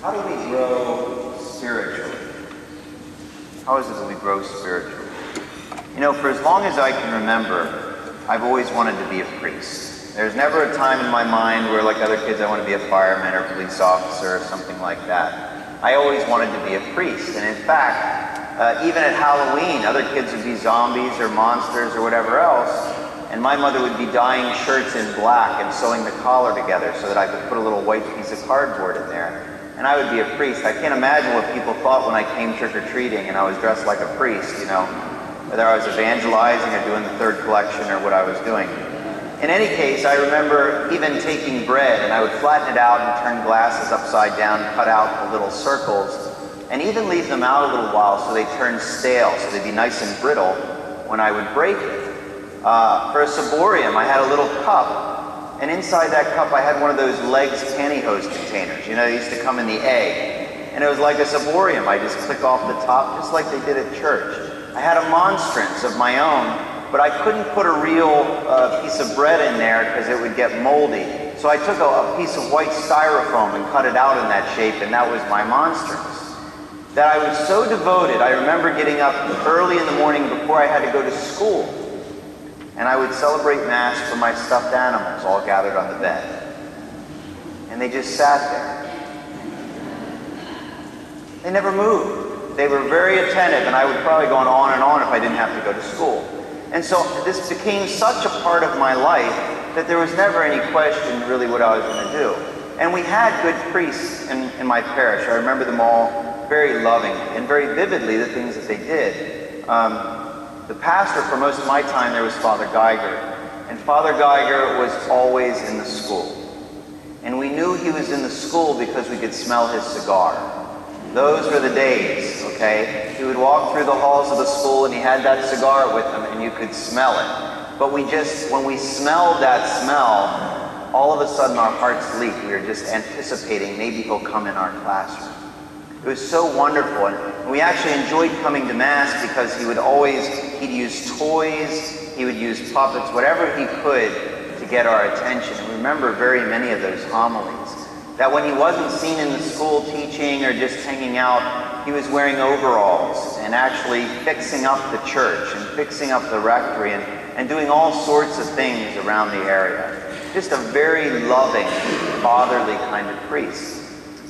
How do we grow spiritually? How is it that we grow spiritually? You know, for as long as I can remember, I've always wanted to be a priest. There's never a time in my mind where, like other kids, I want to be a fireman or police officer or something like that. I always wanted to be a priest. And in fact, even at Halloween, other kids would be zombies or monsters or whatever else, and my mother would be dyeing shirts in black and sewing the collar together so that I could put a little white piece of cardboard in there. And I would be a priest. I can't imagine what people thought when I came trick-or-treating and I was dressed like a priest, you know, whether I was evangelizing or doing the third collection or what I was doing. In any case, I remember even taking bread, and I would flatten it out and turn glasses upside down, cut out the little circles, and even leave them out a little while so they turned stale, so they'd be nice and brittle when I would break it. For a ciborium, I had a little cup, and inside that cup I had one of those legs pantyhose containers. You know, they used to come in the egg. And it was like a ciborium. I just click off the top, just like they did at church. I had a monstrance of my own, but I couldn't put a real piece of bread in there because it would get moldy. So I took a piece of white styrofoam and cut it out in that shape, and that was my monstrance. That I was so devoted, I remember getting up early in the morning before I had to go to school, and I would celebrate Mass for my stuffed animals all gathered on the bed. And they just sat there. They never moved. They were very attentive, and I would probably go on and on if I didn't have to go to school. And so this became such a part of my life that there was never any question really what I was going to do. And we had good priests in my parish. I remember them all very lovingly and very vividly the things that they did. The pastor for most of my time there was Father Geiger. And Father Geiger was always in the school. And we knew he was in the school because we could smell his cigar. Those were the days, okay? He would walk through the halls of the school and he had that cigar with him and you could smell it. But when we smelled that smell, all of a sudden our hearts leaped. We were just anticipating maybe he'll come in our classroom. It was so wonderful, and we actually enjoyed coming to Mass because he'd use toys, he would use puppets, whatever he could to get our attention. And we remember very many of those homilies. That when he wasn't seen in the school teaching or just hanging out, he was wearing overalls and actually fixing up the church and fixing up the rectory and doing all sorts of things around the area. Just a very loving, fatherly kind of priest.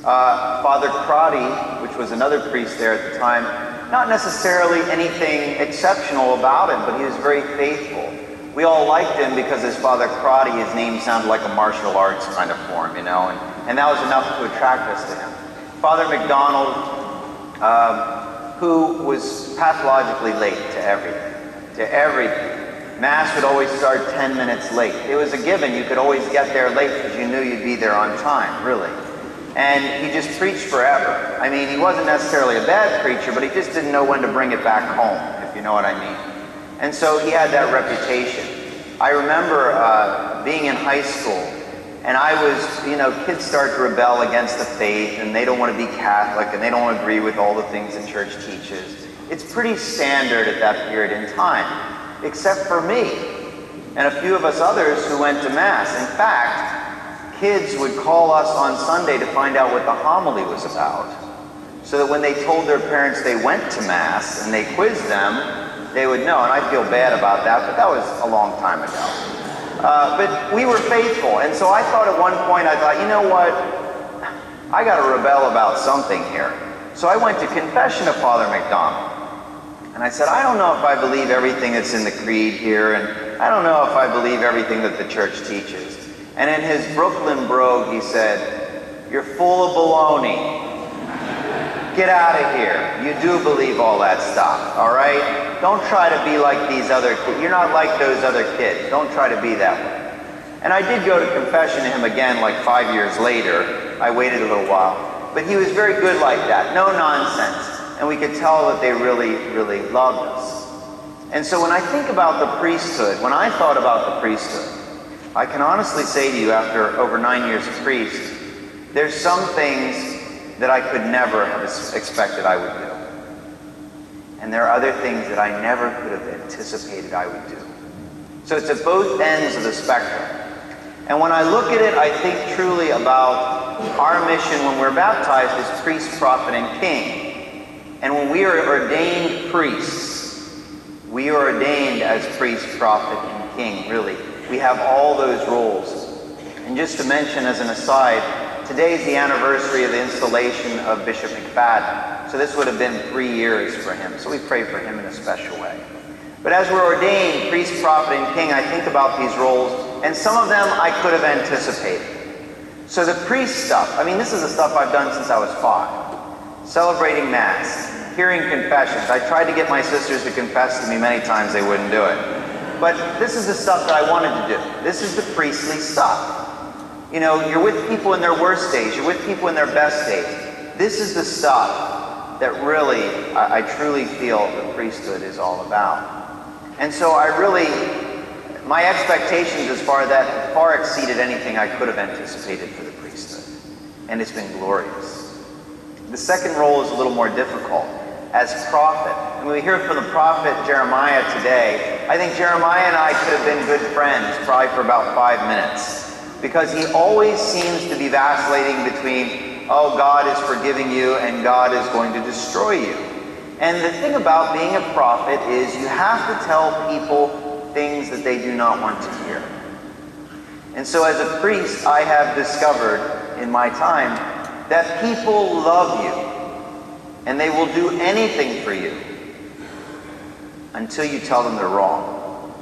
Father Crotty, which was another priest there at the time, not necessarily anything exceptional about him, but he was very faithful. We all liked him because as Father Crotty, his name sounded like a martial arts kind of form, you know, and that was enough to attract us to him. Father McDonald, who was pathologically late to everything. Mass would always start 10 minutes late. It was a given. You could always get there late because you knew you'd be there on time, really. And he just preached forever. I mean, he wasn't necessarily a bad preacher, but he just didn't know when to bring it back home, if you know what I mean. And so he had that reputation. I remember being in high school, and I was, you know, kids start to rebel against the faith, and they don't want to be Catholic, and they don't agree with all the things the church teaches. It's pretty standard at that period in time, except for me and a few of us others who went to Mass. In fact, kids would call us on Sunday to find out what the homily was about, so that when they told their parents they went to Mass and they quizzed them, they would know. And I feel bad about that, but that was a long time ago. But we were faithful, and so I thought at one point, I thought, you know what? I got to rebel about something here. So I went to confession of Father McDonald. And I said, I don't know if I believe everything that's in the creed here, and I don't know if I believe everything that the church teaches. And in his Brooklyn brogue, he said, you're full of baloney. Get out of here. You do believe all that stuff, all right? Don't try to be like these other kids. You're not like those other kids. Don't try to be that way. And I did go to confession to him again like 5 years later. I waited a little while. But he was very good like that. No nonsense. And we could tell that they really, really loved us. And so when I think about the priesthood, when I thought about the priesthood, I can honestly say to you, after over 9 years of priest, there's some things that I could never have expected I would do. And there are other things that I never could have anticipated I would do. So it's at both ends of the spectrum. And when I look at it, I think truly about our mission when we're baptized is priest, prophet, and king. And when we are ordained priests, we are ordained as priest, prophet, and king, really. We have all those roles. And just to mention as an aside, today is the anniversary of the installation of Bishop McFadden. So this would have been 3 years for him. So we pray for him in a special way. But as we're ordained priest, prophet, and king, I think about these roles, and some of them I could have anticipated. So the priest stuff, I mean, this is the stuff I've done since I was 5. Celebrating Mass, hearing confessions. I tried to get my sisters to confess to me many times, they wouldn't do it. But this is the stuff that I wanted to do. This is the priestly stuff. You know, you're with people in their worst days. You're with people in their best days. This is the stuff that really, I truly feel the priesthood is all about. And so my expectations as far as that far exceeded anything I could have anticipated for the priesthood. And it's been glorious. The second role is a little more difficult. As prophet, and we hear from the prophet Jeremiah today, I think Jeremiah and I could have been good friends probably for about 5 minutes. Because he always seems to be vacillating between, oh, God is forgiving you and God is going to destroy you. And the thing about being a prophet is you have to tell people things that they do not want to hear. And so as a priest, I have discovered in my time that people love you and they will do anything for you until you tell them they're wrong,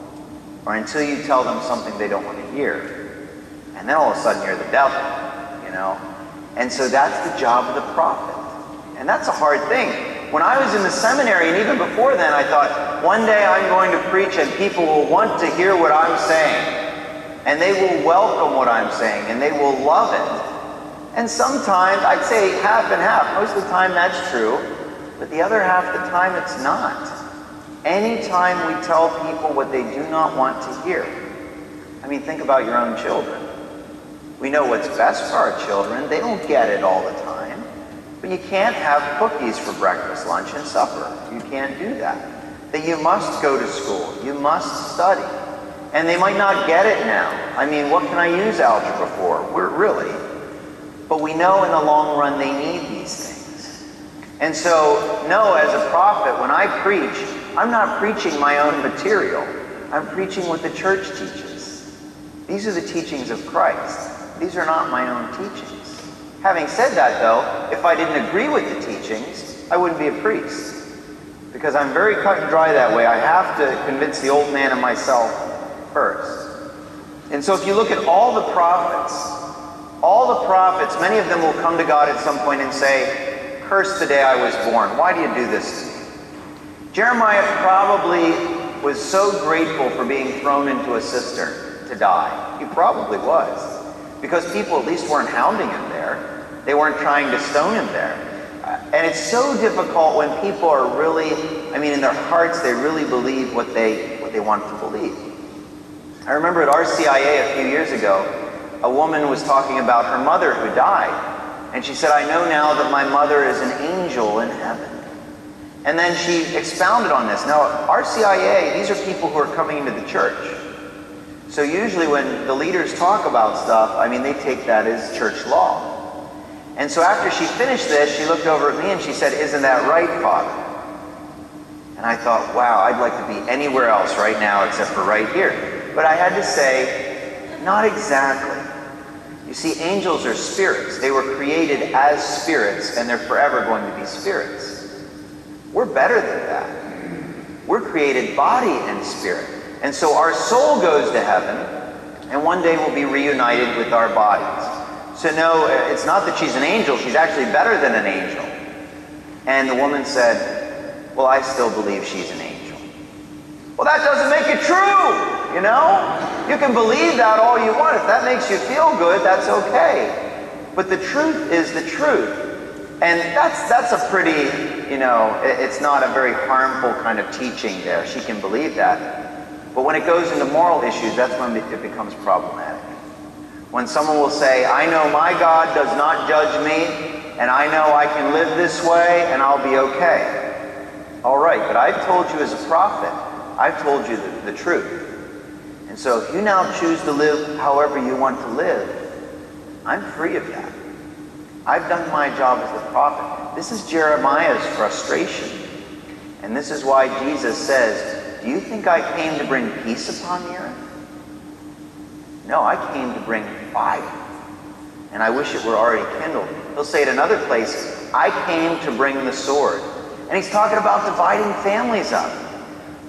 or until you tell them something they don't want to hear. And then all of a sudden you're the devil, you know? And so that's the job of the prophet. And that's a hard thing. When I was in the seminary, and even before then, I thought, one day I'm going to preach and people will want to hear what I'm saying. And they will welcome what I'm saying, and they will love it. And sometimes, I'd say half and half. Most of the time that's true, but the other half of the time it's not. Anytime we tell people what they do not want to hear. I mean, think about your own children. We know what's best for our children. They don't get it all the time. But you can't have cookies for breakfast, lunch, and supper. You can't do that. That you must go to school. You must study. And they might not get it now. I mean, what can I use algebra for? Really. But we know in the long run they need these things. And so, no, as a prophet, when I preach, I'm not preaching my own material. I'm preaching what the church teaches. These are the teachings of Christ. These are not my own teachings. Having said that, though, if I didn't agree with the teachings, I wouldn't be a priest. Because I'm very cut and dry that way. I have to convince the old man and myself first. And so if you look at all the prophets, many of them will come to God at some point and say, "Cursed the day I was born. Why do you do this to me?" Jeremiah probably was so grateful for being thrown into a cistern to die. He probably was. Because people at least weren't hounding him there. They weren't trying to stone him there. And it's so difficult when people are really, in their hearts, they really believe what they want to believe. I remember at RCIA a few years ago, a woman was talking about her mother who died. And she said, "I know now that my mother is an angel in heaven." And then she expounded on this. Now, RCIA, these are people who are coming into the church. So usually when the leaders talk about stuff, they take that as church law. And so after she finished this, she looked over at me and she said, "Isn't that right, Father?" And I thought, wow, I'd like to be anywhere else right now except for right here. But I had to say, not exactly. You see, angels are spirits. They were created as spirits, and they're forever going to be spirits. We're better than that. We're created body and spirit. And so our soul goes to heaven, and one day we'll be reunited with our bodies. So no, it's not that she's an angel. She's actually better than an angel. And the woman said, "Well, I still believe she's an angel." Well, that doesn't make it true, you know? You can believe that all you want. If that makes you feel good, that's okay. But the truth is the truth. And that's a pretty, it's not a very harmful kind of teaching there. She can believe that. But when it goes into moral issues, that's when it becomes problematic. When someone will say, "I know my God does not judge me, and I know I can live this way, and I'll be okay." All right, but I've told you as a prophet, I've told you the truth. And so if you now choose to live however you want to live, I'm free of that. I've done my job as the prophet. This is Jeremiah's frustration. And this is why Jesus says, do you think I came to bring peace upon the earth? No, I came to bring fire. And I wish it were already kindled. He'll say it another place, I came to bring the sword. And he's talking about dividing families up.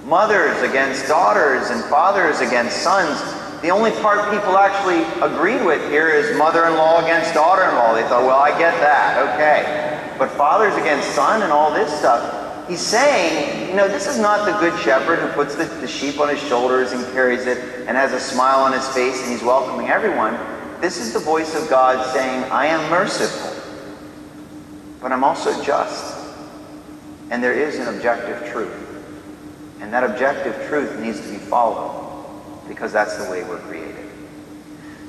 Mothers against daughters and fathers against sons. The only part people actually agreed with here is mother-in-law against daughter-in-law. They thought, well, I get that, okay. But fathers against son and all this stuff. He's saying, you know, this is not the good shepherd who puts the sheep on his shoulders and carries it and has a smile on his face and he's welcoming everyone. This is the voice of God saying, I am merciful, but I'm also just. And there is an objective truth. And that objective truth needs to be followed because that's the way we're created.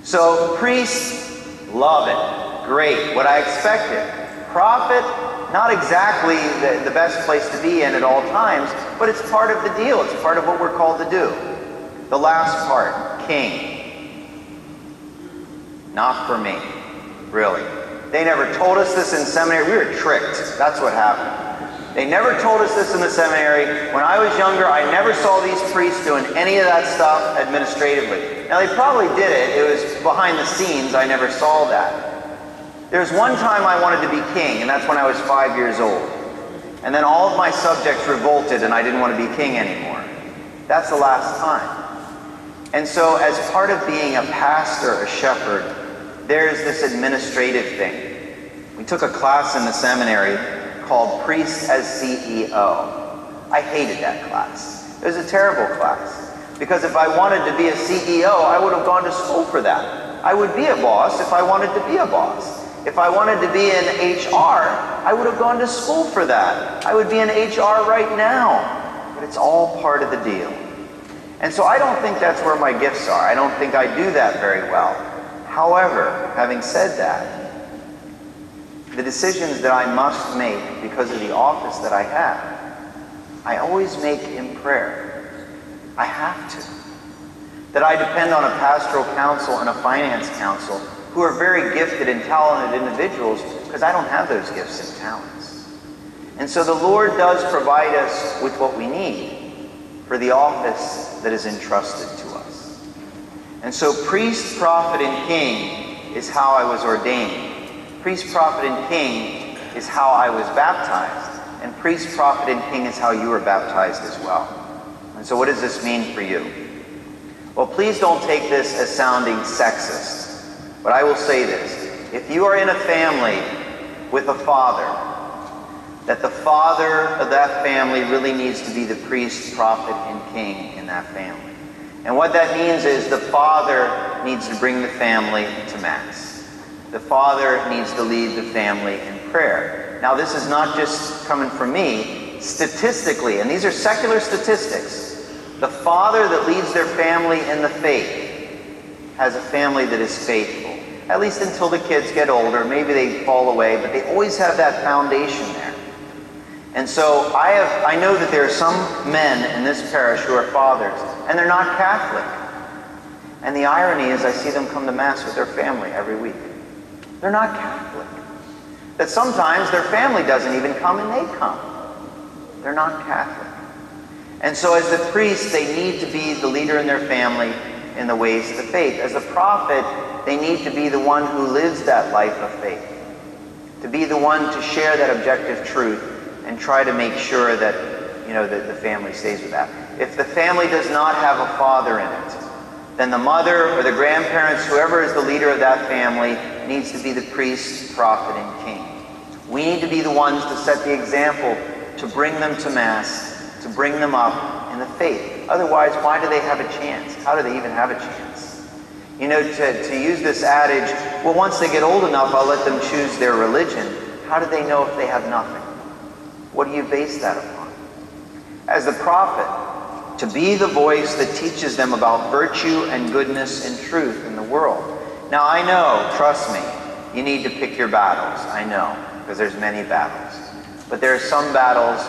So priests, love it. Great. What I expected. Prophet, not exactly the best place to be in at all times, but it's part of the deal. It's part of what we're called to do. The last part, king. Not for me, really. They never told us this in seminary. We were tricked. That's what happened. They never told us this in the seminary. When I was younger, I never saw these priests doing any of that stuff administratively. Now, they probably did it. It was behind the scenes. I never saw that. There's one time I wanted to be king, and that's when I was 5 years old. And then all of my subjects revolted, and I didn't want to be king anymore. That's the last time. And so, as part of being a pastor, a shepherd, there's this administrative thing. We took a class in the seminary called Priest as CEO. I hated that class. It was a terrible class. Because if I wanted to be a CEO, I would have gone to school for that. I would be a boss if I wanted to be a boss. If I wanted to be in HR, I would have gone to school for that. I would be in HR right now. But it's all part of the deal. And so I don't think that's where my gifts are. I don't think I do that very well. However, having said that, the decisions that I must make because of the office that I have, I always make in prayer. I have to. That I depend on a pastoral council and a finance council who are very gifted and talented individuals because I don't have those gifts and talents. And so the Lord does provide us with what we need for the office that is entrusted to us. And so priest, prophet, and king is how I was ordained. Priest, prophet, and king is how I was baptized. And priest, prophet, and king is how you were baptized as well. And so what does this mean for you? Well, please don't take this as sounding sexist. But I will say this. If you are in a family with a father, that the father of that family really needs to be the priest, prophet, and king in that family. And what that means is the father needs to bring the family to Mass. The father needs to lead the family in prayer. Now, this is not just coming from me. Statistically, and these are secular statistics, the father that leads their family in the faith has a family that is faithful. At least until the kids get older. Maybe they fall away, but they always have that foundation there. And so I know that there are some men in this parish who are fathers, and they're not Catholic. And the irony is I see them come to Mass with their family every week. They're not Catholic. That sometimes their family doesn't even come and they come. They're not Catholic. And so as the priest, they need to be the leader in their family in the ways of the faith. As a prophet, they need to be the one who lives that life of faith. To be the one to share that objective truth and try to make sure that, that the family stays with that. If the family does not have a father in it, then the mother or the grandparents, whoever is the leader of that family, needs to be the priest, prophet, and king. We need to be the ones to set the example, to bring them to Mass, to bring them up in the faith. Otherwise, why do they have a chance? How do they even have a chance? To use this adage, well, once they get old enough, I'll let them choose their religion. How do they know if they have nothing? What do you base that upon? As the prophet, to be the voice that teaches them about virtue and goodness and truth in the world. Now I know, trust me, you need to pick your battles. I know, because there's many battles. But there are some battles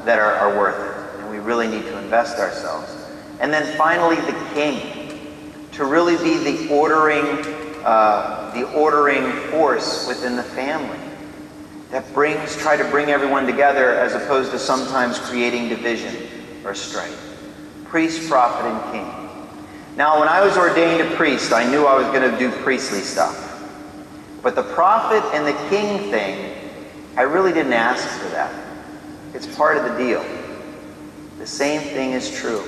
that are worth it, and we really need to invest ourselves. And then finally, the king, to really be the ordering the ordering force within the family that try to bring everyone together as opposed to sometimes creating division or strife. Priest, prophet, and king. Now, when I was ordained a priest, I knew I was going to do priestly stuff. But the prophet and the king thing, I really didn't ask for that. It's part of the deal. The same thing is true.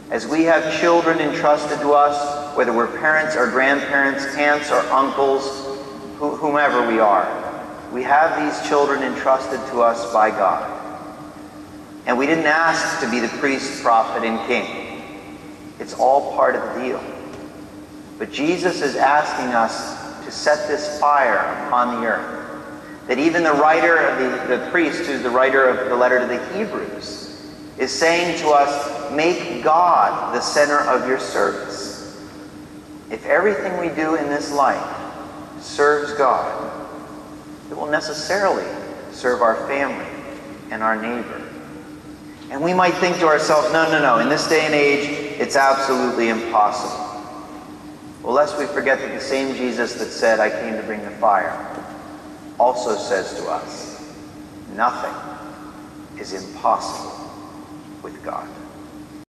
As we have children entrusted to us, whether we're parents or grandparents, aunts or uncles, whomever we are, we have these children entrusted to us by God. And we didn't ask to be the priest, prophet, and king. It's all part of the deal. But Jesus is asking us to set this fire upon the earth. That even the writer of the priest, who's the writer of the letter to the Hebrews, is saying to us, make God the center of your service. If everything we do in this life serves God, it will necessarily serve our family and our neighbor. And we might think to ourselves, no, in this day and age, it's absolutely impossible. Well, lest we forget that the same Jesus that said, I came to bring the fire, also says to us, nothing is impossible with God.